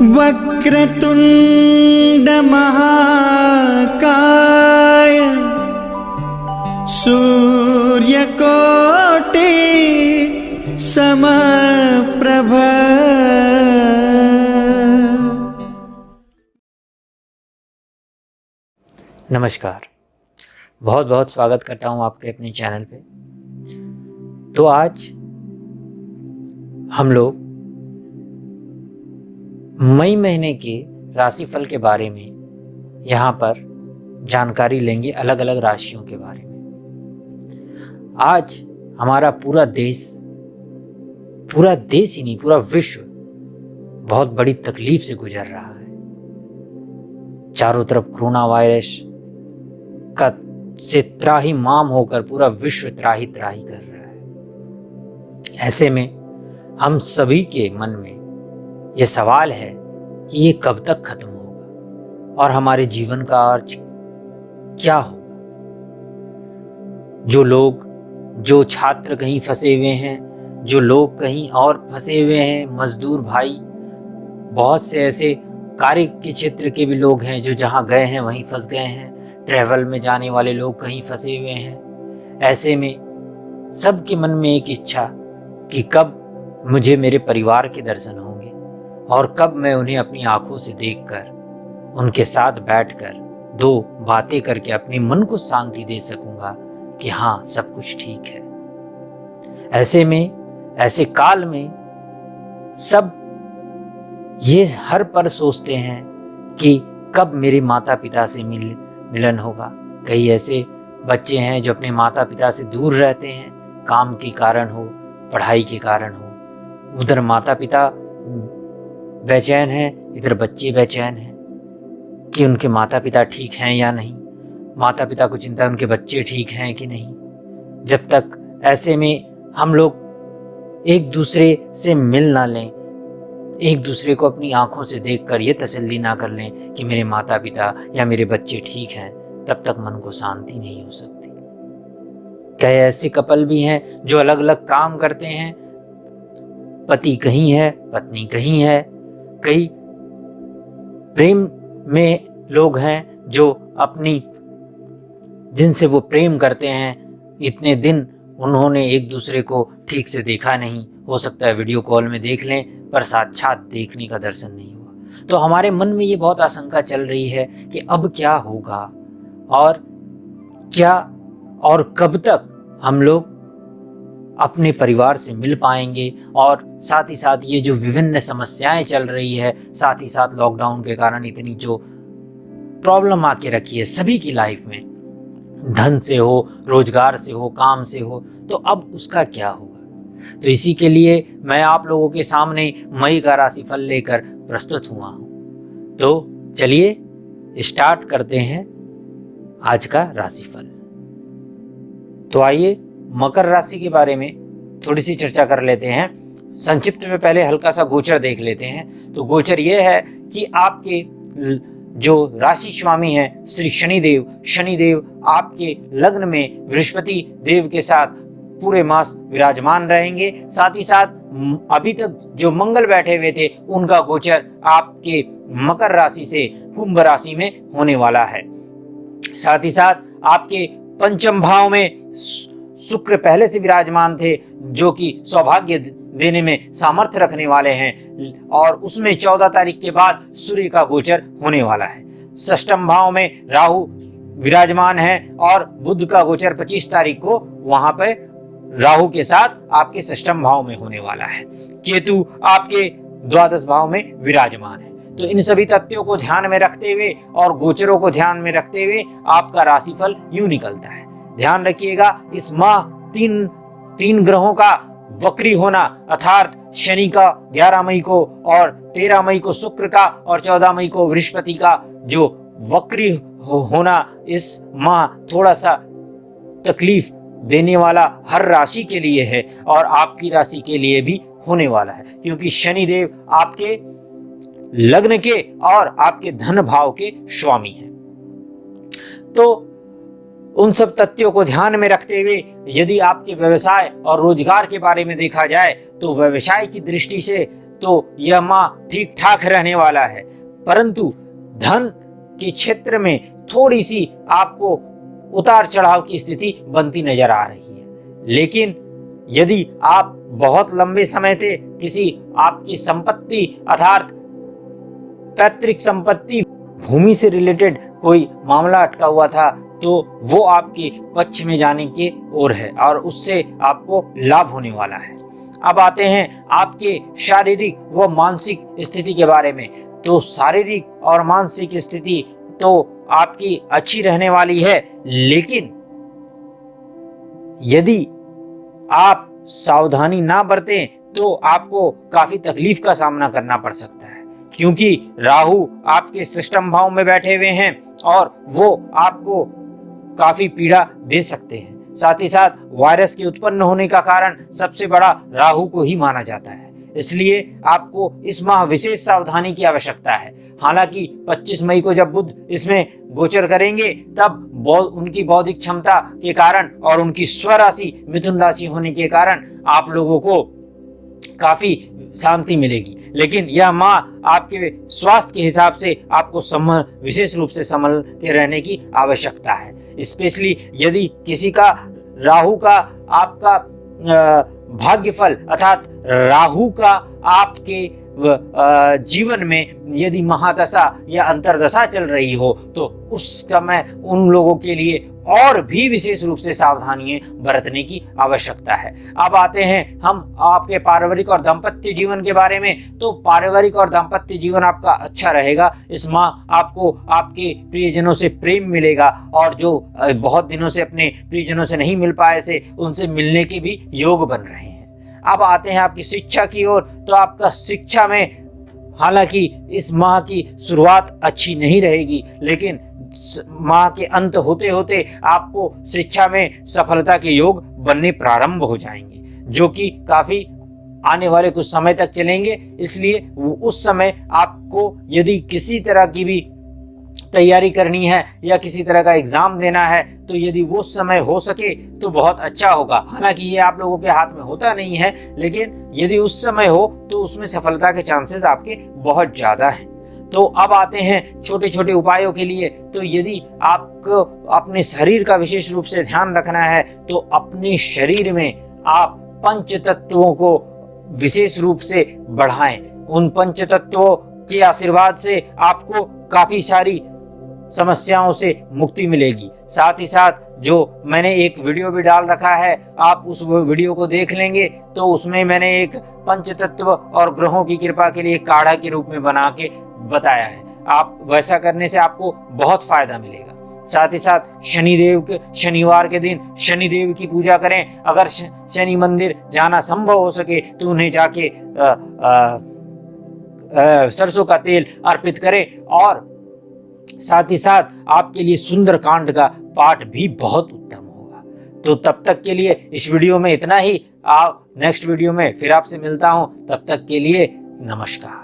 वक्रतुंड महाकाय सूर्यकोटि समप्रभ। नमस्कार, बहुत बहुत स्वागत करता हूँ आपके अपने चैनल पे। तो आज हम लोग मई महीने के राशिफल के बारे में यहाँ पर जानकारी लेंगे, अलग अलग राशियों के बारे में। आज हमारा पूरा देश ही नहीं, पूरा विश्व बहुत बड़ी तकलीफ से गुजर रहा है। चारों तरफ कोरोना वायरस का से त्राही माम होकर पूरा विश्व त्राही त्राही कर रहा है। ऐसे में हम सभी के मन में यह सवाल है कि ये कब तक खत्म होगा और हमारे जीवन का अर्थ क्या होगा। जो छात्र कहीं फंसे हुए हैं, जो लोग कहीं और फंसे हुए हैं, मजदूर भाई, बहुत से ऐसे कार्य के क्षेत्र के भी लोग हैं जो जहां गए हैं वहीं फंस गए हैं। ट्रैवल में जाने वाले लोग कहीं फंसे हुए हैं। ऐसे में सबके मन में एक इच्छा कि कब मुझे मेरे परिवार के दर्शन होंगे और कब मैं उन्हें अपनी आंखों से देखकर, उनके साथ बैठकर दो बातें करके अपने मन को शांति दे सकूंगा कि हाँ, सब कुछ ठीक है। ऐसे में, ऐसे काल में सब ये हर पल सोचते हैं कि कब मेरे माता पिता से मिलन होगा। कई ऐसे बच्चे हैं जो अपने माता पिता से दूर रहते हैं, काम के कारण हो, पढ़ाई के कारण हो। उधर माता पिता बेचैन हैं, इधर बच्चे बेचैन हैं कि उनके माता पिता ठीक हैं या नहीं। माता पिता को चिंता उनके बच्चे ठीक हैं कि नहीं। जब तक ऐसे में हम लोग एक दूसरे से मिल ना लें, एक दूसरे को अपनी आंखों से देखकर ये तसल्ली ना कर लें कि मेरे माता पिता या मेरे बच्चे ठीक हैं, तब तक मन को शांति नहीं हो सकती। कई ऐसे कपल भी हैं जो अलग अलग काम करते हैं, पति कहीं है, पत्नी कहीं है। कई प्रेम में लोग हैं जो अपनी, जिनसे वो प्रेम करते हैं, इतने दिन उन्होंने एक दूसरे को ठीक से देखा नहीं। हो सकता है वीडियो कॉल में देख लें, पर साक्षात देखने का दर्शन नहीं हुआ। तो हमारे मन में ये बहुत आशंका चल रही है कि अब क्या होगा और कब तक हम लोग अपने परिवार से मिल पाएंगे। और साथ ही साथ ये जो विभिन्न समस्याएं चल रही है, साथ ही साथ लॉकडाउन के कारण इतनी जो प्रॉब्लम आके रखी है सभी की लाइफ में, धन से हो, रोजगार से हो, काम से हो, तो अब उसका क्या होगा। तो इसी के लिए मैं आप लोगों के सामने मई का राशिफल लेकर प्रस्तुत हुआ हूं। तो चलिए स्टार्ट करते हैं आज का राशिफल। तो आइए मकर राशि के बारे में थोड़ी सी चर्चा कर लेते हैं। संक्षिप्त में पहले हल्का सा गोचर देख लेते हैं। तो गोचर यह है कि आपके जो राशि स्वामी हैं श्री शनिदेव आपके लग्न में बृहस्पति देव के साथ पूरे मास विराजमान रहेंगे। साथ ही साथ अभी तक जो मंगल बैठे हुए थे उनका गोचर आपके मकर राशि से कुंभ राशि में होने वाला है। साथ ही साथ आपके पंचम भाव में शुक्र पहले से विराजमान थे, जो कि सौभाग्य देने में सामर्थ्य रखने वाले हैं, और उसमें 14 तारीख के बाद सूर्य का गोचर होने वाला है। षष्ठम भाव में राहु विराजमान है और बुध का गोचर 25 तारीख को वहां पे राहु के साथ आपके षष्ठम भाव में होने वाला है। केतु आपके द्वादश भाव में विराजमान है। तो इन सभी तथ्यों को ध्यान में रखते हुए और गोचरों को ध्यान में रखते हुए आपका राशिफल यूं निकलता है। ध्यान रखिएगा, इस माह तीन ग्रहों का वक्री होना, अर्थात शनि का 11 मई को और 13 मई को शुक्र का और 14 मई को बृहस्पति का जो वक्री होना, इस माह थोड़ा सा तकलीफ देने वाला हर राशि के लिए है और आपकी राशि के लिए भी होने वाला है, क्योंकि शनिदेव आपके लग्न के और आपके धन भाव के स्वामी हैं। तो उन सब तथ्यों को ध्यान में रखते हुए यदि आपके व्यवसाय और रोजगार के बारे में देखा जाए तो व्यवसाय की दृष्टि से तो यह माह ठीक ठाक रहने वाला है, परंतु धन के क्षेत्र में थोड़ी सी आपको उतार चढ़ाव की स्थिति बनती नजर आ रही है। लेकिन यदि आप बहुत लंबे समय से किसी आपकी संपत्ति अर्थात पैतृक संपत्ति भूमि से रिलेटेड कोई मामला अटका हुआ था तो वो आपके पक्ष में जाने की ओर है और उससे आपको लाभ होने वाला है। अब आते हैं आपके शारीरिक व मानसिक स्थिति के बारे में। तो शारीरिक और मानसिक स्थिति तो आपकी अच्छी रहने वाली है, लेकिन यदि आप सावधानी ना बरतें तो आपको काफी तकलीफ का सामना करना पड़ सकता है, क्योंकि राहु आपके सिस्टम भाव में बैठे हुए हैं और वो आपको काफी पीड़ा दे सकते हैं। साथ ही साथ वायरस के उत्पन्न होने का कारण सबसे बड़ा राहु को ही माना जाता है, इसलिए आपको इस माह विशेष सावधानी की आवश्यकता है। हालांकि 25 मई को जब बुध इसमें गोचर करेंगे तब उनकी बौद्धिक क्षमता के कारण और उनकी स्वराशि मिथुन राशि होने के कारण आप लोगों को काफी शांति मिलेगी, लेकिन यह माह आपके स्वास्थ्य के हिसाब से आपको विशेष रूप से संभल के रहने की आवश्यकता है। स्पेशली यदि किसी का राहु का आपका भाग्यफल अर्थात राहु का आपके जीवन में यदि महादशा या अंतरदशा चल रही हो तो उस समय उन लोगों के लिए और भी विशेष रूप से सावधानियां बरतने की आवश्यकता है। अब आते हैं हम आपके पारिवारिक और दाम्पत्य जीवन के बारे में। तो पारिवारिक और दाम्पत्य जीवन आपका अच्छा रहेगा। इस माह आपको आपके प्रियजनों से प्रेम मिलेगा और जो बहुत दिनों से अपने प्रियजनों से नहीं मिल पाए से उनसे मिलने के भी योग बन रहे हैं। अब आते हैं आपकी शिक्षा की ओर। तो आपका शिक्षा में हालांकि इस माह की शुरुआत अच्छी नहीं रहेगी, लेकिन माह के अंत होते होते आपको शिक्षा में सफलता के योग बनने प्रारंभ हो जाएंगे, जो कि काफी आने वाले कुछ समय तक चलेंगे। इसलिए उस समय आपको यदि किसी तरह की भी तैयारी करनी है या किसी तरह का एग्जाम देना है तो यदि वो समय हो सके तो बहुत अच्छा होगा। हालांकि ये आप लोगों के हाथ में होता नहीं है, लेकिन यदि उस समय हो तो उसमें सफलता के चांसेस आपके बहुत ज्यादा हैं। तो अब आते हैं छोटे छोटे उपायों के लिए। तो यदि आपको अपने शरीर का विशेष रूप से ध्यान रखना है तो अपने शरीर में आप पंच तत्वों को विशेष रूप से बढ़ाएं। उन पंच तत्वों के आशीर्वाद से आपको काफी सारी समस्याओं से मुक्ति मिलेगी। साथ ही साथ जो मैंने एक वीडियो भी डाल रखा है, आप उस वीडियो को देख लेंगे तो उसमें मैंने एक पंच तत्व और ग्रहों की कृपा के लिए काढ़ा के रूप में बना के बताया है। आप वैसा करने से आपको बहुत फायदा मिलेगा। साथ ही साथ शनिदेव के शनिवार के दिन शनिदेव की पूजा करें। अगर शनि मंदिर जाना संभव हो सके तो उन्हें जाके सरसों का तेल अर्पित करें। और साथ ही साथ आपके लिए सुंदर कांड का पाठ भी बहुत उत्तम होगा। तो तब तक के लिए इस वीडियो में इतना ही। आप नेक्स्ट वीडियो में फिर आपसे मिलता हूं। तब तक के लिए नमस्कार।